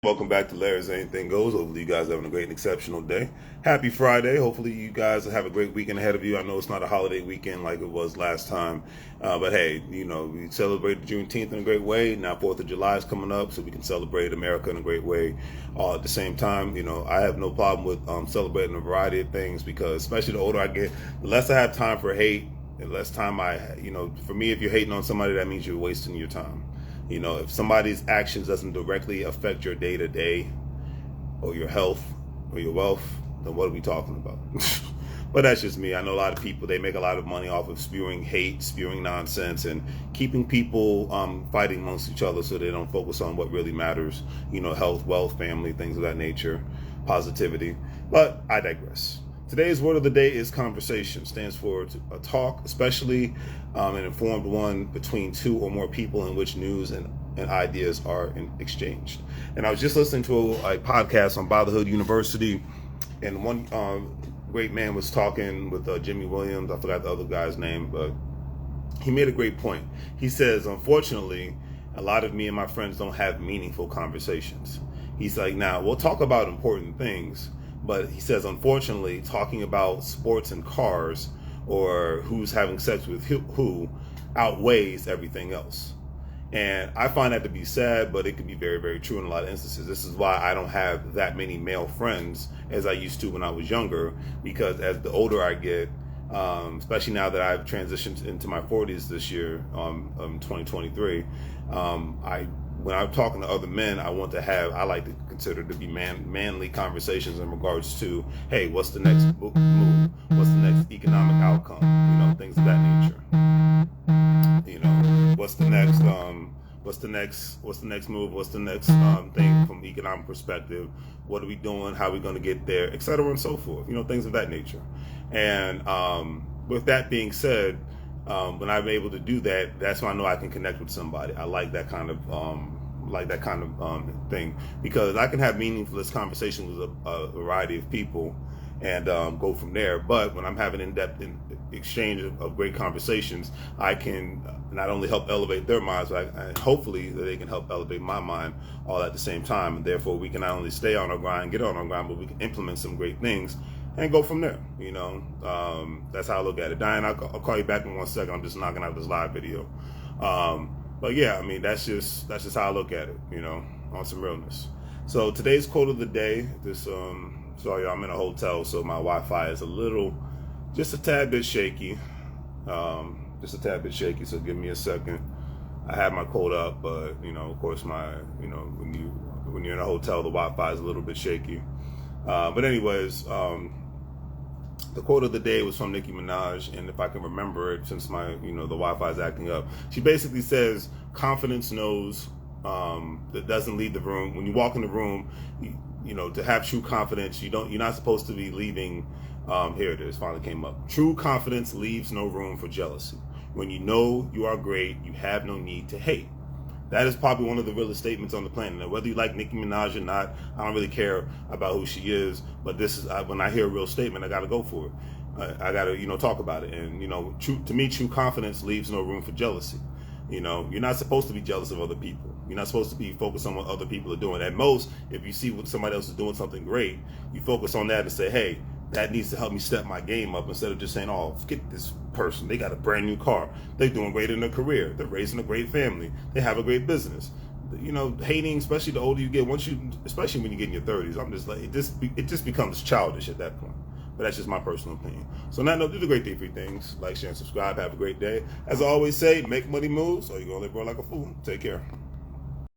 Welcome back to Larry's Anything Goes. Hopefully you guys are having a great and exceptional day. Happy Friday. Hopefully you guys have a great weekend ahead of you. I know it's not a holiday weekend like it was last time. But hey, we celebrated Juneteenth in a great way. Now 4th of July is coming up, so we can celebrate America in a great way. All at the same time, I have no problem with celebrating a variety of things because especially the older I get, the less I have time for hate, the less time for me, if you're hating on somebody, that means you're wasting your time. If somebody's actions doesn't directly affect your day-to-day or your health or your wealth, then what are we talking about? But that's just me. I know a lot of people, they make a lot of money off of spewing hate, spewing nonsense, and keeping people fighting amongst each other so they don't focus on what really matters, health, wealth, family, things of that nature, positivity. But I digress. Today's word of the day is conversation. Stands for a talk, especially an informed one between two or more people in which news and ideas are exchanged. And I was just listening to a podcast on Brotherhood University, and one great man was talking with Jimmy Williams. I forgot the other guy's name, but he made a great point. He says, unfortunately, a lot of me and my friends don't have meaningful conversations. He's like, now, we'll talk about important things, but he says, unfortunately, talking about sports and cars or who's having sex with who outweighs everything else. And I find that to be sad, but it can be very, very true in a lot of instances. This is why I don't have that many male friends as I used to when I was younger, because as the older I get, especially now that I've transitioned into my 40s this year, 2023, when I'm talking to other men, I like to consider to be manly conversations in regards to, hey, what's the next move? What's the next economic outcome? Things of that nature. What's the next move? What's the next thing from economic perspective? What are we doing? How are we going to get there? Et cetera and so forth. Things of that nature. And with that being said, when I'm able to do that, that's when I know I can connect with somebody. I like that kind of thing, because I can have meaningful conversations with a variety of people and go from there. But when I'm having in-depth exchange of great conversations, I can not only help elevate their minds, but hopefully that they can help elevate my mind all at the same time. And therefore, we can not only stay on our grind, get on our grind, but we can implement some great things and go from there. That's how I look at it. Diane, I'll call you back in 1 second. I'm just knocking out this live video. But yeah, that's just how I look at it, on some realness. So today's quote of the day, sorry, I'm in a hotel, so my Wi-Fi is just a tad bit shaky. So give me a second. I have my quote up, but of course when you're in a hotel, the Wi-Fi is a little bit shaky. But anyways, the quote of the day was from Nicki Minaj, and if I can remember it, since the Wi-Fi is acting up, she basically says, confidence knows that doesn't leave the room. When you walk in the room, to have true confidence, you're not supposed to be leaving. Here it is, finally came up. True confidence leaves no room for jealousy. When you know you are great, you have no need to hate. That is probably one of the realest statements on the planet. Now, whether you like Nicki Minaj or not, I don't really care about who she is. But when I hear a real statement, I got to go for it. I got to, talk about it. And, to me, true confidence leaves no room for jealousy. You're not supposed to be jealous of other people. You're not supposed to be focused on what other people are doing. At most, if you see what somebody else is doing something great, you focus on that and say, hey, that needs to help me step my game up, instead of just saying, oh, forget this person. They got a brand new car. They're doing great in their career. They're raising a great family. They have a great business. Hating, especially the older you get, especially when you get in your 30s, I'm just like, it just becomes childish at that point. But that's just my personal opinion. So now, do the great day, 3 things. Like, share, and subscribe. Have a great day. As I always say, make money moves, or you're going to live like a fool. Take care.